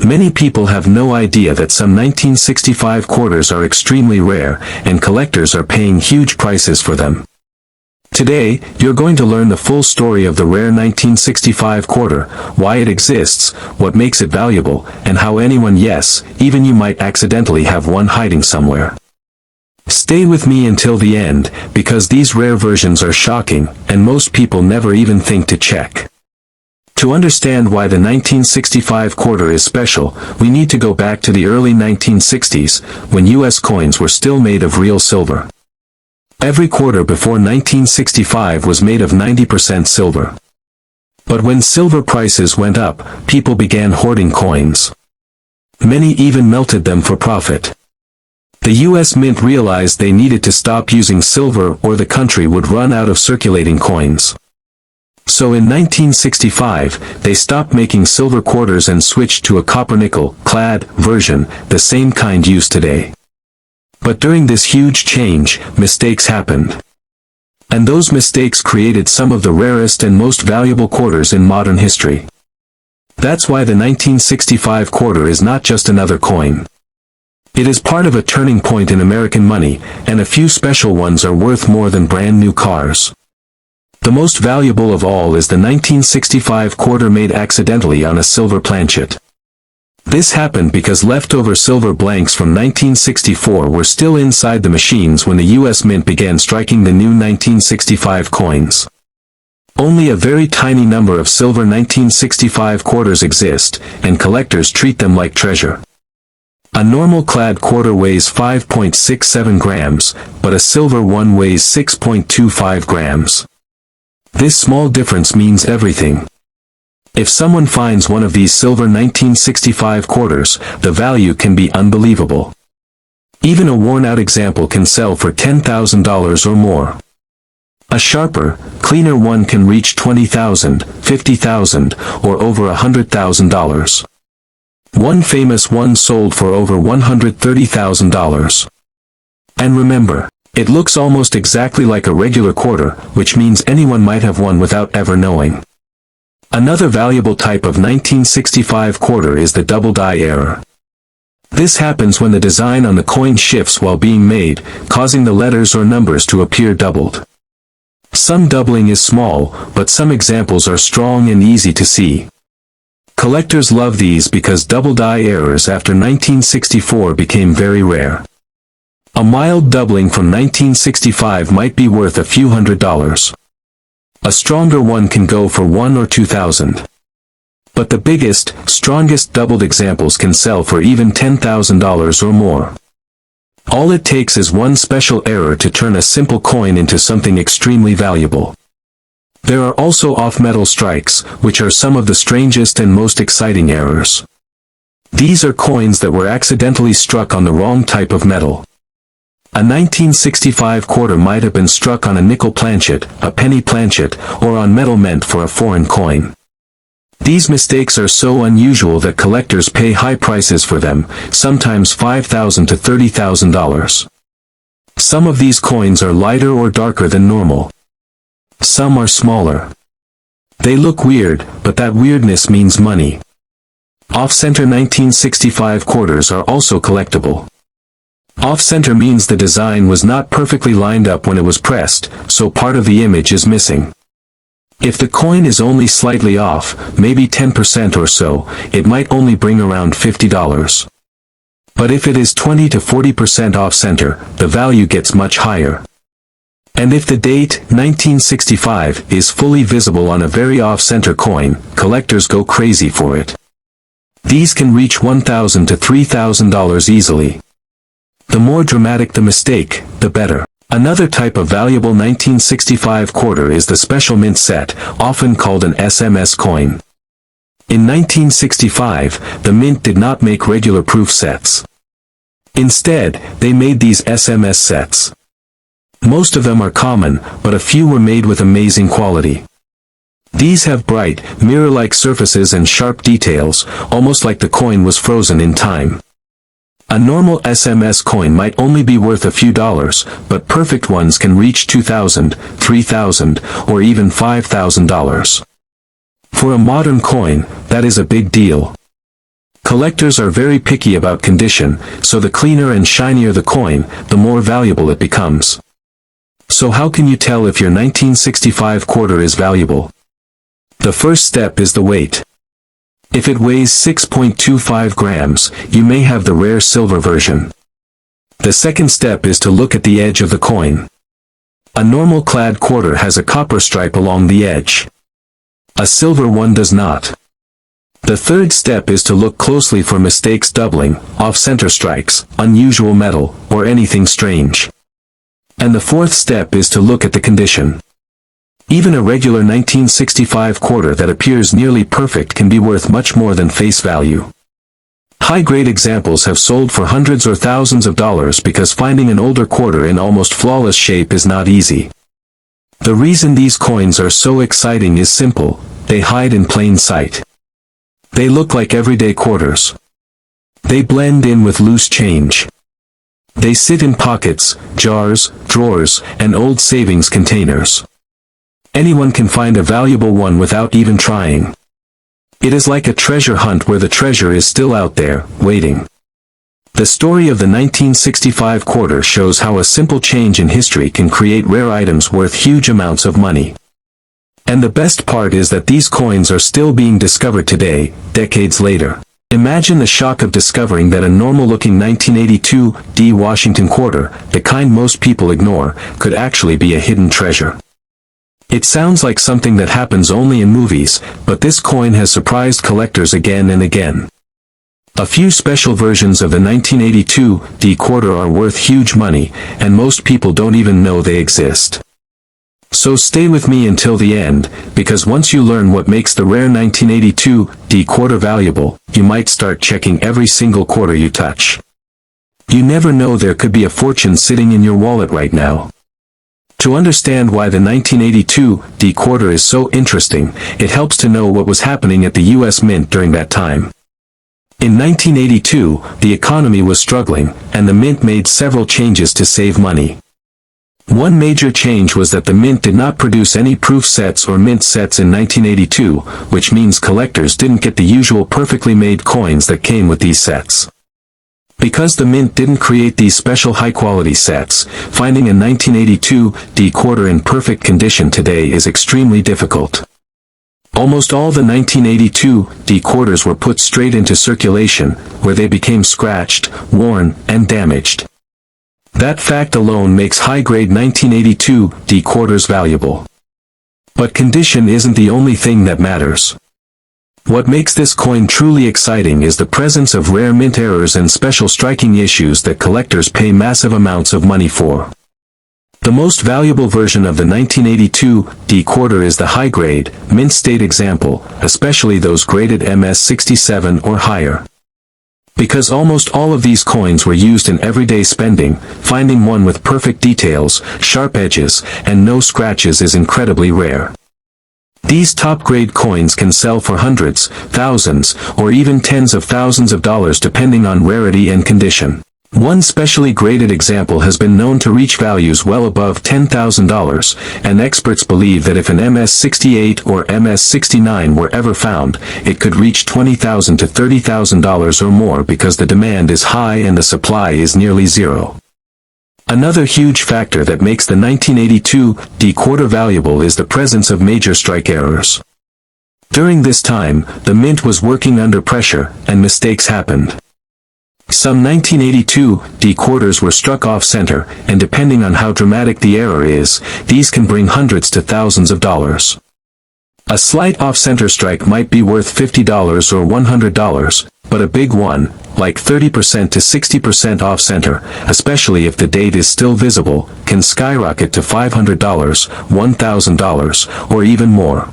Many people have no idea that some 1965 quarters are extremely rare, and collectors are paying huge prices for them. Today, you're going to learn the full story of the rare 1965 quarter, why it exists, what makes it valuable, and how anyone, yes, even you, might accidentally have one hiding somewhere. Stay with me until the end, because these rare versions are shocking, and most people never even think to check. To understand why the 1965 quarter is special, we need to go back to the early 1960s, when US coins were still made of real silver. Every quarter before 1965 was made of 90% silver. But when silver prices went up, people began hoarding coins. Many even melted them for profit. The US Mint realized they needed to stop using silver or the country would run out of circulating coins. So in 1965, they stopped making silver quarters and switched to a copper-nickel clad version, the same kind used today. But during this huge change, mistakes happened. And those mistakes created some of the rarest and most valuable quarters in modern history. That's why the 1965 quarter is not just another coin. It is part of a turning point in American money, and a few special ones are worth more than brand new cars. The most valuable of all is the 1965 quarter made accidentally on a silver planchet. This happened because leftover silver blanks from 1964 were still inside the machines when the US Mint began striking the new 1965 coins. Only a very tiny number of silver 1965 quarters exist, and collectors treat them like treasure. A normal clad quarter weighs 5.67 grams, but a silver one weighs 6.25 grams. This small difference means everything. If someone finds one of these silver 1965 quarters, the value can be unbelievable. Even a worn-out example can sell for $10,000 or more. A sharper, cleaner one can reach $20,000, $50,000, or over $100,000. One famous one sold for over $130,000. And remember, it looks almost exactly like a regular quarter, which means anyone might have one without ever knowing. Another valuable type of 1965 quarter is the double die error. This happens when the design on the coin shifts while being made, causing the letters or numbers to appear doubled. Some doubling is small, but some examples are strong and easy to see. Collectors love these because double die errors after 1964 became very rare. A mild doubling from 1965 might be worth a few $100s. A stronger one can go for $1,000 or $2,000. But the biggest, strongest doubled examples can sell for even $10,000 or more. All it takes is one special error to turn a simple coin into something extremely valuable. There are also off-metal strikes, which are some of the strangest and most exciting errors. These are coins that were accidentally struck on the wrong type of metal. A 1965 quarter might have been struck on a nickel planchet, a penny planchet, or on metal meant for a foreign coin. These mistakes are so unusual that collectors pay high prices for them, sometimes $5,000 to $30,000. Some of these coins are lighter or darker than normal. Some are smaller. They look weird, but that weirdness means money. Off-center 1965 quarters are also collectible. Off-center means the design was not perfectly lined up when it was pressed, so part of the image is missing. If the coin is only slightly off, maybe 10% or so, it might only bring around $50. But if it is 20 to 40% off-center, the value gets much higher. And if the date, 1965, is fully visible on a very off-center coin, collectors go crazy for it. These can reach $1,000 to $3,000 easily. The more dramatic the mistake, the better. Another type of valuable 1965 quarter is the special mint set, often called an SMS coin. In 1965, the mint did not make regular proof sets. Instead, they made these SMS sets. Most of them are common, but a few were made with amazing quality. These have bright, mirror-like surfaces and sharp details, almost like the coin was frozen in time. A normal SMS coin might only be worth a few dollars, but perfect ones can reach $2,000, $3,000, or even $5,000. For a modern coin, that is a big deal. Collectors are very picky about condition, so the cleaner and shinier the coin, the more valuable it becomes. So how can you tell if your 1965 quarter is valuable? The first step is the weight. If it weighs 6.25 grams, you may have the rare silver version. The second step is to look at the edge of the coin. A normal clad quarter has a copper stripe along the edge. A silver one does not. The third step is to look closely for mistakes, doubling, off-center strikes, unusual metal, or anything strange. And the fourth step is to look at the condition. Even a regular 1965 quarter that appears nearly perfect can be worth much more than face value. High-grade examples have sold for hundreds or thousands of dollars because finding an older quarter in almost flawless shape is not easy. The reason these coins are so exciting is simple: they hide in plain sight. They look like everyday quarters. They blend in with loose change. They sit in pockets, jars, drawers, and old savings containers. Anyone can find a valuable one without even trying. It is like a treasure hunt where the treasure is still out there, waiting. The story of the 1965 quarter shows how a simple change in history can create rare items worth huge amounts of money. And the best part is that these coins are still being discovered today, decades later. Imagine the shock of discovering that a normal-looking 1982 D Washington quarter, the kind most people ignore, could actually be a hidden treasure. It sounds like something that happens only in movies, but this coin has surprised collectors again and again. A few special versions of the 1982 D quarter are worth huge money, and most people don't even know they exist. So stay with me until the end, because once you learn what makes the rare 1982 D quarter valuable, you might start checking every single quarter you touch. You never know, there could be a fortune sitting in your wallet right now. To understand why the 1982 D quarter is so interesting, it helps to know what was happening at the U.S. Mint during that time. In 1982, the economy was struggling, and the Mint made several changes to save money. One major change was that the Mint did not produce any proof sets or mint sets in 1982, which means collectors didn't get the usual perfectly made coins that came with these sets. Because the Mint didn't create these special high-quality sets, finding a 1982 D quarter in perfect condition today is extremely difficult. Almost all the 1982 D quarters were put straight into circulation, where they became scratched, worn, and damaged. That fact alone makes high-grade 1982 D quarters valuable. But condition isn't the only thing that matters. What makes this coin truly exciting is the presence of rare mint errors and special striking issues that collectors pay massive amounts of money for. The most valuable version of the 1982 D quarter is the high-grade, mint state example, especially those graded MS-67 or higher. Because almost all of these coins were used in everyday spending, finding one with perfect details, sharp edges, and no scratches is incredibly rare. These top-grade coins can sell for hundreds, thousands, or even tens of thousands of dollars depending on rarity and condition. One specially graded example has been known to reach values well above $10,000, and experts believe that if an MS-68 or MS-69 were ever found, it could reach $20,000 to $30,000 or more because the demand is high and the supply is nearly zero. Another huge factor that makes the 1982 D quarter valuable is the presence of major strike errors. During this time, the Mint was working under pressure, and mistakes happened. Some 1982 D quarters were struck off-center, and depending on how dramatic the error is, these can bring hundreds to thousands of dollars. A slight off-center strike might be worth $50 or $100, but a big one, like 30% to 60% off-center, especially if the date is still visible, can skyrocket to $500, $1,000, or even more.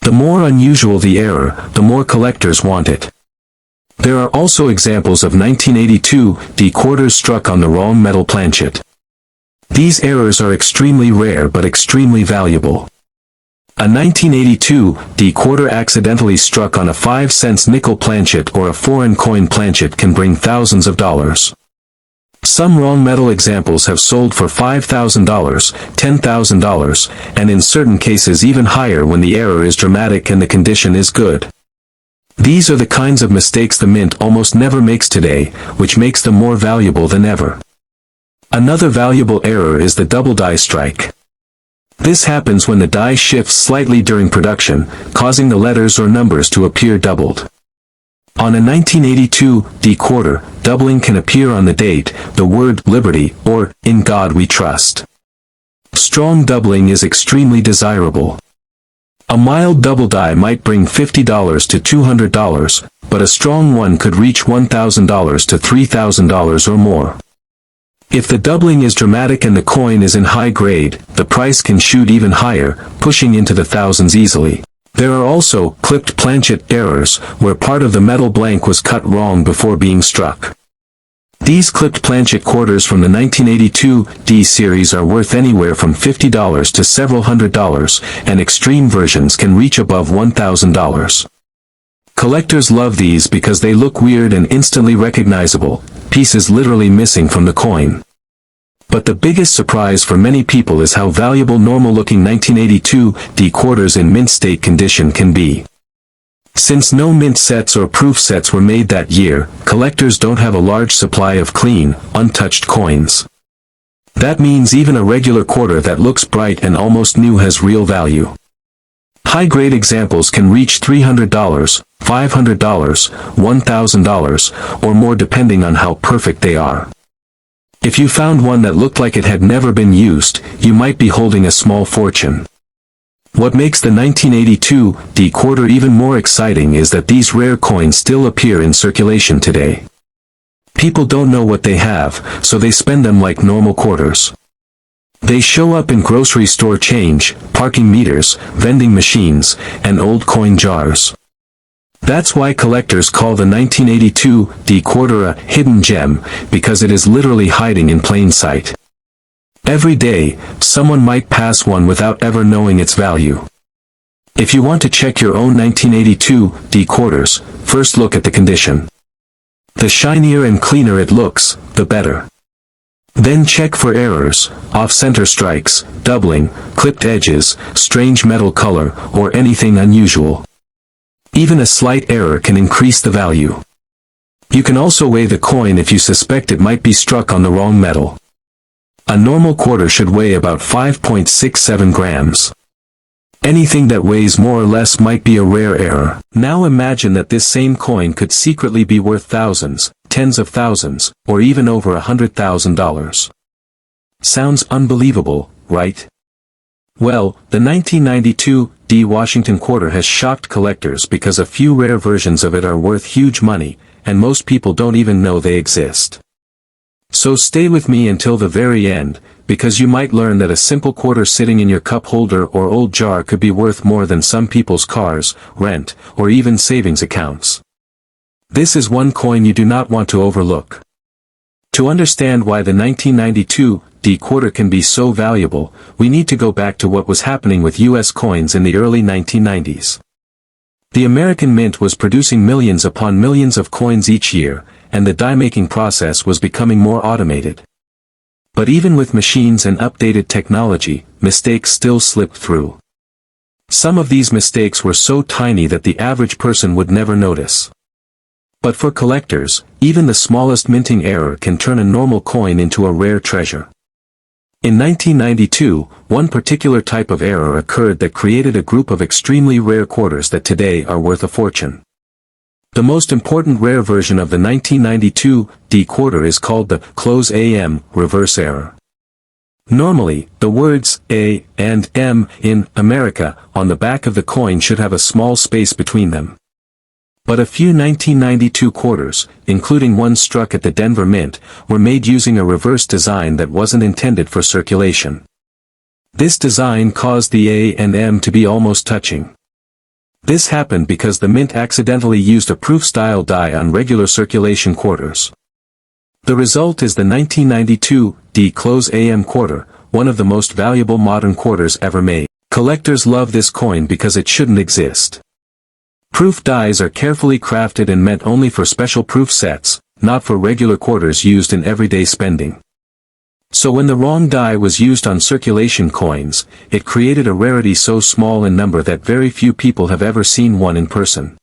The more unusual the error, the more collectors want it. There are also examples of 1982 D quarters struck on the wrong metal planchet. These errors are extremely rare but extremely valuable. A 1982 D quarter accidentally struck on a 5-cent nickel planchet or a foreign coin planchet can bring thousands of dollars. Some wrong metal examples have sold for $5,000, $10,000, and in certain cases even higher when the error is dramatic and the condition is good. These are the kinds of mistakes the mint almost never makes today, which makes them more valuable than ever. Another valuable error is the double die strike. This happens when the die shifts slightly during production, causing the letters or numbers to appear doubled. On a 1982 D quarter, doubling can appear on the date, the word liberty, or in God we trust. Strong doubling is extremely desirable. A mild double die might bring $50 to $200, but a strong one could reach $1,000 to $3,000 or more. If the doubling is dramatic and the coin is in high grade, the price can shoot even higher, pushing into the thousands easily. There are also clipped planchet errors, where part of the metal blank was cut wrong before being struck. These clipped planchet quarters from the 1982 D series are worth anywhere from $50 to several $100s, and extreme versions can reach above $1,000. Collectors love these because they look weird and instantly recognizable, pieces literally missing from the coin. But the biggest surprise for many people is how valuable normal-looking 1982 D quarters in mint state condition can be. Since no mint sets or proof sets were made that year, collectors don't have a large supply of clean, untouched coins. That means even a regular quarter that looks bright and almost new has real value. High-grade examples can reach $300, $500, $1,000, or more depending on how perfect they are. If you found one that looked like it had never been used, you might be holding a small fortune. What makes the 1982 D quarter even more exciting is that these rare coins still appear in circulation today. People don't know what they have, so they spend them like normal quarters. They show up in grocery store change, parking meters, vending machines, and old coin jars. That's why collectors call the 1982 D quarter a hidden gem, because it is literally hiding in plain sight. Every day, someone might pass one without ever knowing its value. If you want to check your own 1982 D quarters, first look at the condition. The shinier and cleaner it looks, the better. Then check for errors, off-center strikes, doubling, clipped edges, strange metal color, or anything unusual. Even a slight error can increase the value. You can also weigh the coin if you suspect it might be struck on the wrong metal. A normal quarter should weigh about 5.67 grams. Anything that weighs more or less might be a rare error. Now imagine that this same coin could secretly be worth thousands, tens of thousands, or even over $100,000. Sounds unbelievable, right? Well, the 1992 D Washington quarter has shocked collectors because a few rare versions of it are worth huge money, and most people don't even know they exist. So stay with me until the very end, because you might learn that a simple quarter sitting in your cup holder or old jar could be worth more than some people's cars, rent, or even savings accounts. This is one coin you do not want to overlook. To understand why the 1992 D quarter can be so valuable, we need to go back to what was happening with U.S. coins in the early 1990s. The American Mint was producing millions upon millions of coins each year, and the die-making process was becoming more automated. But even with machines and updated technology, mistakes still slipped through. Some of these mistakes were so tiny that the average person would never notice. But for collectors, even the smallest minting error can turn a normal coin into a rare treasure. In 1992, one particular type of error occurred that created a group of extremely rare quarters that today are worth a fortune. The most important rare version of the 1992 D quarter is called the close AM reverse error. Normally, the words A and M in America on the back of the coin should have a small space between them. But a few 1992 quarters, including one struck at the Denver Mint, were made using a reverse design that wasn't intended for circulation. This design caused the A and M to be almost touching. This happened because the Mint accidentally used a proof-style die on regular circulation quarters. The result is the 1992 D close AM quarter, one of the most valuable modern quarters ever made. Collectors love this coin because it shouldn't exist. Proof dies are carefully crafted and meant only for special proof sets, not for regular quarters used in everyday spending. So when the wrong die was used on circulation coins, it created a rarity so small in number that very few people have ever seen one in person.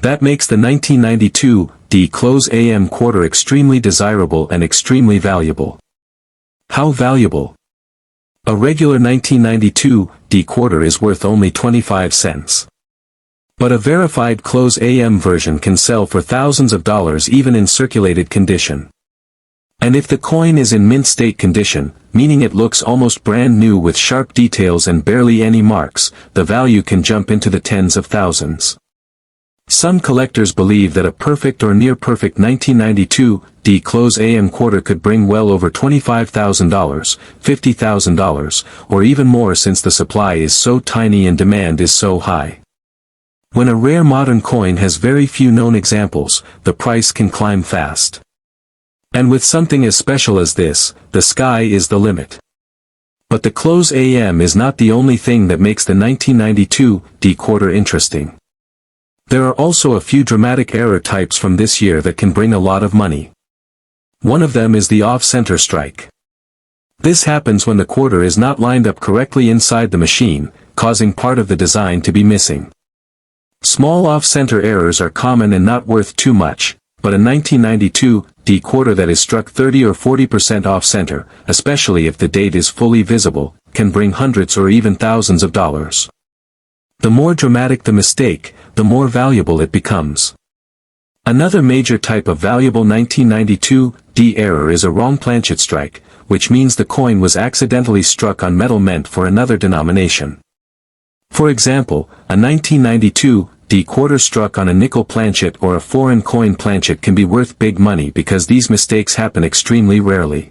That makes the 1992 close AM quarter extremely desirable and extremely valuable. How valuable? A regular 1992 quarter is worth only 25 cents. But a verified close AM version can sell for thousands of dollars even in circulated condition. And if the coin is in mint state condition, meaning it looks almost brand new with sharp details and barely any marks, the value can jump into the tens of thousands. Some collectors believe that a perfect or near-perfect 1992 close AM quarter could bring well over $25,000, $50,000, or even more since the supply is so tiny and demand is so high. When a rare modern coin has very few known examples, the price can climb fast. And with something as special as this, the sky is the limit. But the close AM is not the only thing that makes the 1992 quarter interesting. There are also a few dramatic error types from this year that can bring a lot of money. One of them is the off-center strike. This happens when the quarter is not lined up correctly inside the machine, causing part of the design to be missing. Small off-center errors are common and not worth too much, but a 1992 quarter that is struck 30 or 40% off-center, especially if the date is fully visible, can bring hundreds or even thousands of dollars. The more dramatic the mistake, the more valuable it becomes. Another major type of valuable 1992 error is a wrong planchet strike, which means the coin was accidentally struck on metal meant for another denomination. For example, a 1992 quarter struck on a nickel planchet or a foreign coin planchet can be worth big money because these mistakes happen extremely rarely.